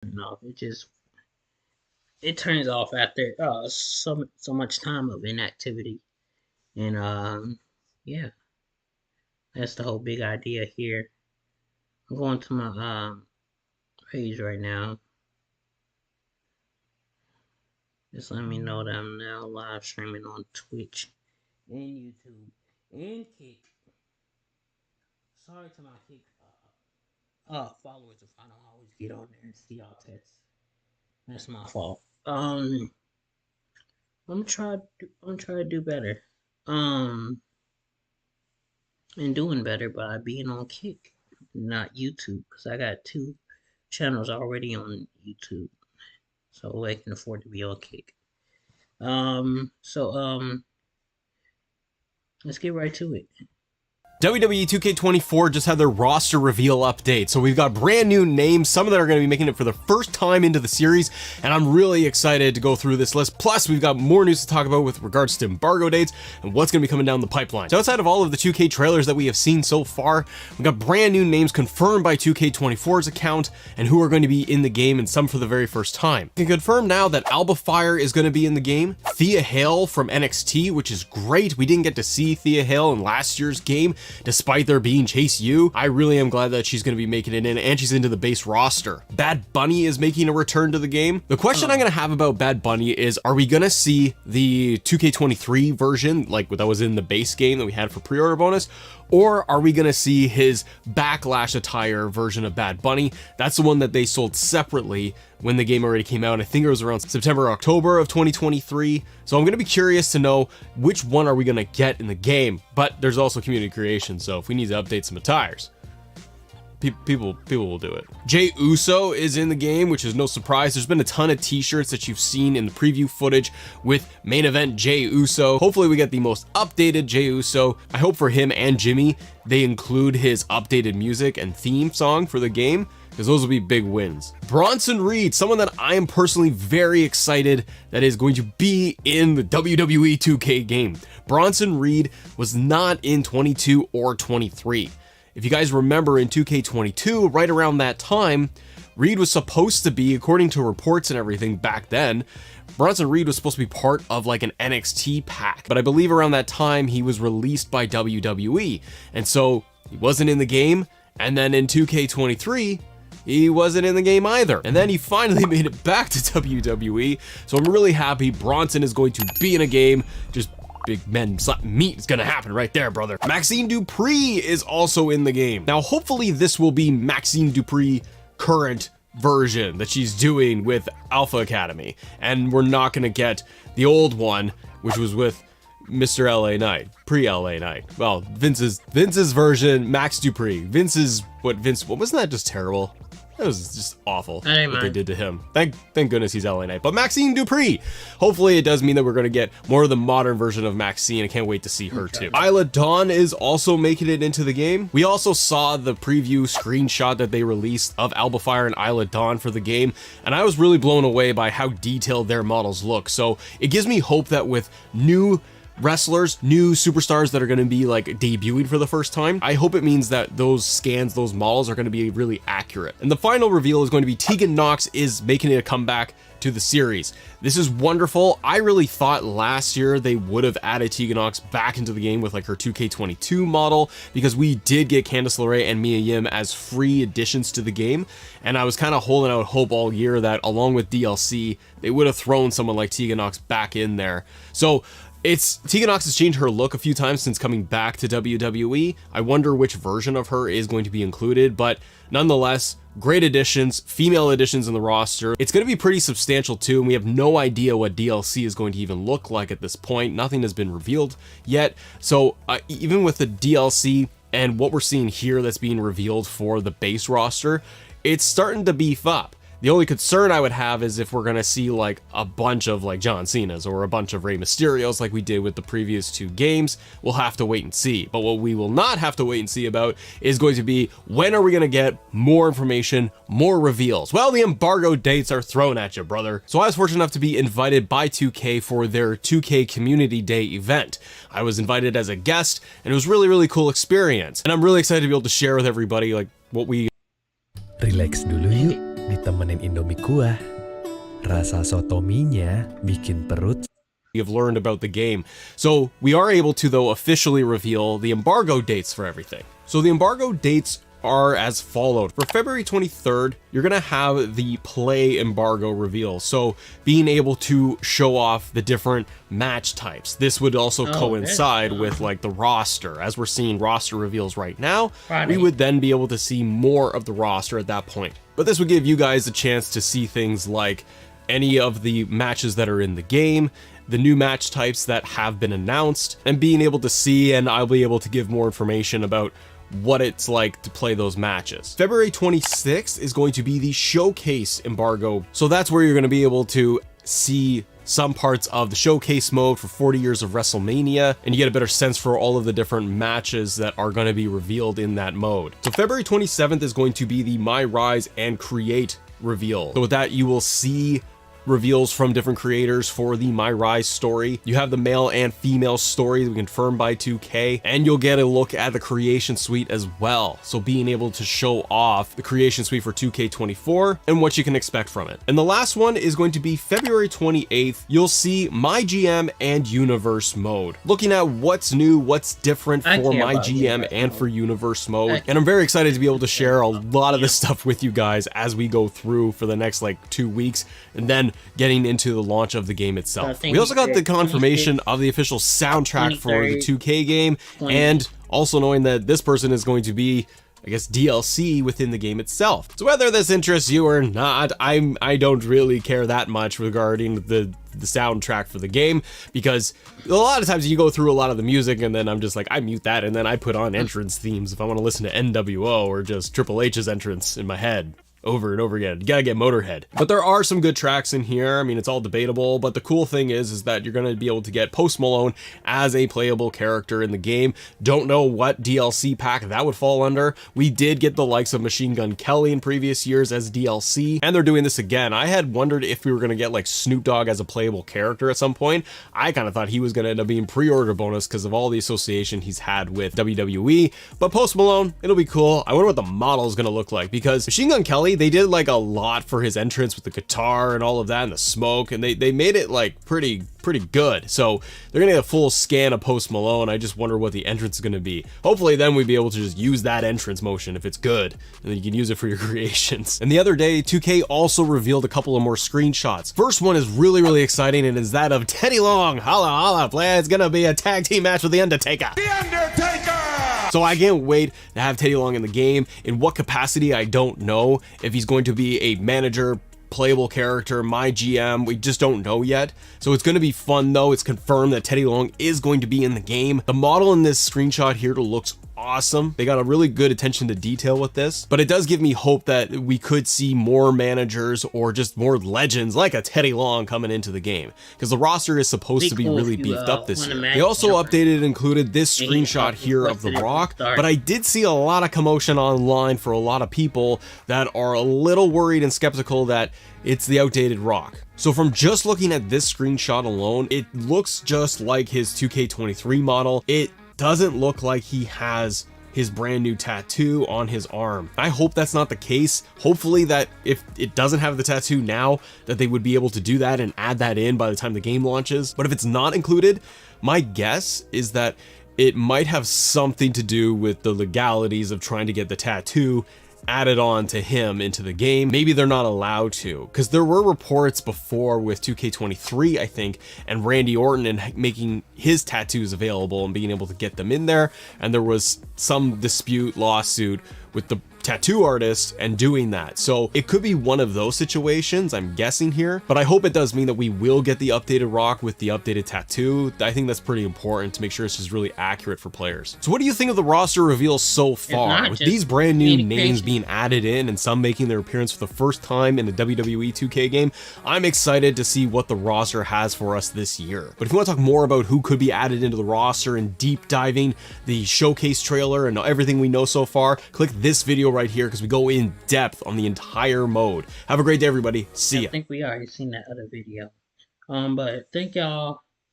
No, it turns off after so much time of inactivity, and yeah, that's the whole big idea here. I'm going to my page right now. Just let me know that I'm now live streaming on Twitch and YouTube and Kick. Sorry to my Kick followers if I don't always get on there and see y'all tests. That's my fault. I'm trying to do better. And doing better by being on Kick, not YouTube, because I got two channels already on YouTube, so I can afford to be on Kick. Let's get right to it. WWE 2K24 just had their roster reveal update, so we've got brand new names, some of them are going to be making it for the first time into the series, and I'm really excited to go through this list. Plus, we've got more news to talk about with regards to embargo dates and what's going to be coming down the pipeline. So outside of all of the 2K trailers that we have seen so far, we've got brand new names confirmed by 2K24's account and who are going to be in the game, and some for the very first time. We can confirm now that Alba Fyre is going to be in the game, Thea Hale from NXT, which is great. We didn't get to see Thea Hale in last year's game, despite there being Chase U. I really am glad that she's going to be making it in, and she's into the base roster. Bad Bunny is making a return to the game. The question I'm going to have about Bad Bunny is, are we going to see the 2K23 version, like that was in the base game that we had for pre-order bonus, or are we going to see his Backlash attire version of Bad Bunny? That's the one that they sold separately when the game already came out. I think it was around September or October of 2023. So I'm going to be curious to know which one are we going to get in the game. But there's also community creation, so if we need to update some attires, people will do it. Jey Uso is in the game, which is no surprise. There's been a ton of t-shirts that you've seen in the preview footage with main event Jey Uso. Hopefully we get the most updated Jey Uso. I hope for him and Jimmy they include his updated music and theme song for the game, because those will be big wins. Bronson Reed, someone that I am personally very excited that is going to be in the WWE 2K game. Bronson Reed was not in 22 or 23. If you guys remember in 2K22, right around that time, Reed was supposed to be, according to reports and everything back then, Bronson Reed was supposed to be part of like an NXT pack, but I believe around that time he was released by WWE, and so he wasn't in the game, and then in 2K23, he wasn't in the game either. And then he finally made it back to WWE, so I'm really happy Bronson is going to be in a game. Just big men slap meat is gonna happen right there, brother. Maxxine Dupri is also in the game. Now, hopefully this will be Maxxine Dupri current version that she's doing with Alpha Academy, and we're not gonna get the old one, which was with Mr. LA Knight, pre-LA Knight. Well, Vince's version, Max Dupri. What wasn't that just terrible? That was just awful what they did to him. Thank goodness he's LA Knight. But Maxxine Dupri, hopefully it does mean that we're going to get more of the modern version of Maxxine. I can't wait to see her too. Isla Dawn is also making it into the game. We also saw the preview screenshot that they released of Alba Fyre and Isla Dawn for the game, and I was really blown away by how detailed their models look. So it gives me hope that with new wrestlers, new superstars that are going to be like debuting for the first time, I hope it means that those scans, those models are going to be really accurate. And the final reveal is going to be Tegan Nox is making a comeback to the series. This is wonderful. I really thought last year they would have added Tegan Nox back into the game with like her 2K22 model, because we did get Candice LeRae and Mia Yim as free additions to the game, and I was kind of holding out hope all year that along with DLC they would have thrown someone like Tegan Nox back in there. So Tegan Nox has changed her look a few times since coming back to WWE. I wonder which version of her is going to be included, but nonetheless, great additions, female additions in the roster. It's going to be pretty substantial too, and we have no idea what DLC is going to even look like at this point. Nothing has been revealed yet. So even with the DLC and what we're seeing here that's being revealed for the base roster, it's starting to beef up. The only concern I would have is if we're going to see like a bunch of like John Cena's or a bunch of Rey Mysterios like we did with the previous two games. We'll have to wait and see. But what we will not have to wait and see about is going to be, when are we going to get more information, more reveals? Well, the embargo dates are thrown at you, brother. So I was fortunate enough to be invited by 2K for their 2K Community Day event. I was invited as a guest, and it was really, really cool experience. And I'm really excited to be able to share with everybody like what we... Relax dulu yuk. ditemenin Indomie kuah. Rasa sotominya bikin perut. Have learned about the game. So we are able to, though, officially reveal the embargo dates for everything. So the embargo dates are as followed. For February 23rd, you're gonna have the play embargo reveal. So being able to show off the different match types. This would also coincide with like the roster. As we're seeing roster reveals right now, we would then be able to see more of the roster at that point. But this would give you guys a chance to see things like any of the matches that are in the game, the new match types that have been announced, and being able to see, and I'll be able to give more information about what it's like to play those matches. February 26th is going to be the showcase embargo. So that's where you're going to be able to see some parts of the showcase mode for 40 years of WrestleMania, and you get a better sense for all of the different matches that are going to be revealed in that mode. So February 27th is going to be the My Rise and Create reveal. So with that, you will see reveals from different creators for the My Rise story. You have the male and female story confirmed by 2K, and you'll get a look at the creation suite as well. So being able to show off the creation suite for 2K24 and what you can expect from it. And the last one is going to be February 28th. You'll see My GM and Universe mode. Looking at what's new, what's different for My GM and for Universe mode. And I'm very excited to be able to share a lot of this stuff with you guys as we go through for the next like 2 weeks, and then getting into the launch of the game itself. We also got the confirmation of the official soundtrack for the 2K game, and also knowing that this person is going to be, I guess, DLC within the game itself. So whether this interests you or not, I don't really care that much regarding the soundtrack for the game, because a lot of times you go through a lot of the music and then I'm just like, I mute that and then I put on entrance themes if I want to listen to NWO or just Triple H's entrance in my head over and over again. You gotta get Motorhead. But there are some good tracks in here. I mean, it's all debatable, but the cool thing is that you're gonna be able to get Post Malone as a playable character in the game. Don't know what DLC pack that would fall under. We did get the likes of Machine Gun Kelly in previous years as DLC, and they're doing this again. I had wondered if we were gonna get like Snoop Dogg as a playable character at some point. I kind of thought he was gonna end up being pre-order bonus because of all the association he's had with WWE, but Post Malone, it'll be cool. I wonder what the model is gonna look like, because Machine Gun Kelly, they did like a lot for his entrance with the guitar and all of that and the smoke, and they made it like pretty good. So they're gonna get a full scan of Post Malone. I just wonder what the entrance is gonna be. Hopefully then we'd be able to just use that entrance motion if it's good, and then you can use it for your creations. And the other day, 2K also revealed a couple of more screenshots. First one is really exciting, and is that of Teddy Long. Holla holla, play. It's gonna be a tag team match with The Undertaker. The Undertaker! So I can't wait to have Teddy Long in the game. In what capacity, I don't know. If he's going to be a manager, playable character, My GM, we just don't know yet. So it's going to be fun though. It's confirmed that Teddy Long is going to be in the game. The model in this screenshot here looks awesome. They got a really good attention to detail with this, but it does give me hope that we could see more managers or just more legends like a Teddy Long coming into the game, because the roster is supposed to be really beefed up this year. They also updated and included this screenshot here of The Rock, but I did see a lot of commotion online for a lot of people that are a little worried and skeptical that it's the outdated Rock. So from just looking at this screenshot alone, it looks just like his 2K23 model. It doesn't look like he has his brand new tattoo on his arm. I hope that's not the case. Hopefully that if it doesn't have the tattoo now, that they would be able to do that and add that in by the time the game launches. But if it's not included, my guess is that it might have something to do with the legalities of trying to get the tattoo added on to him into the game. Maybe they're not allowed to, because there were reports before with 2K23, I think, and Randy Orton and making his tattoos available and being able to get them in there, and there was some dispute lawsuit with the tattoo artist and doing that. So it could be one of those situations, I'm guessing here, but I hope it does mean that we will get the updated Rock with the updated tattoo. I think that's pretty important to make sure it's just really accurate for players. So what do you think of the roster reveal so far? With these brand new names being added in and some making their appearance for the first time in a WWE 2K game, I'm excited to see what the roster has for us this year. But if you want to talk more about who could be added into the roster and deep diving the showcase trailer and everything we know so far, click this video right here, because we go in depth on the entire mode. Have a great day, everybody. See ya. I think we already seen that other video. But thank y'all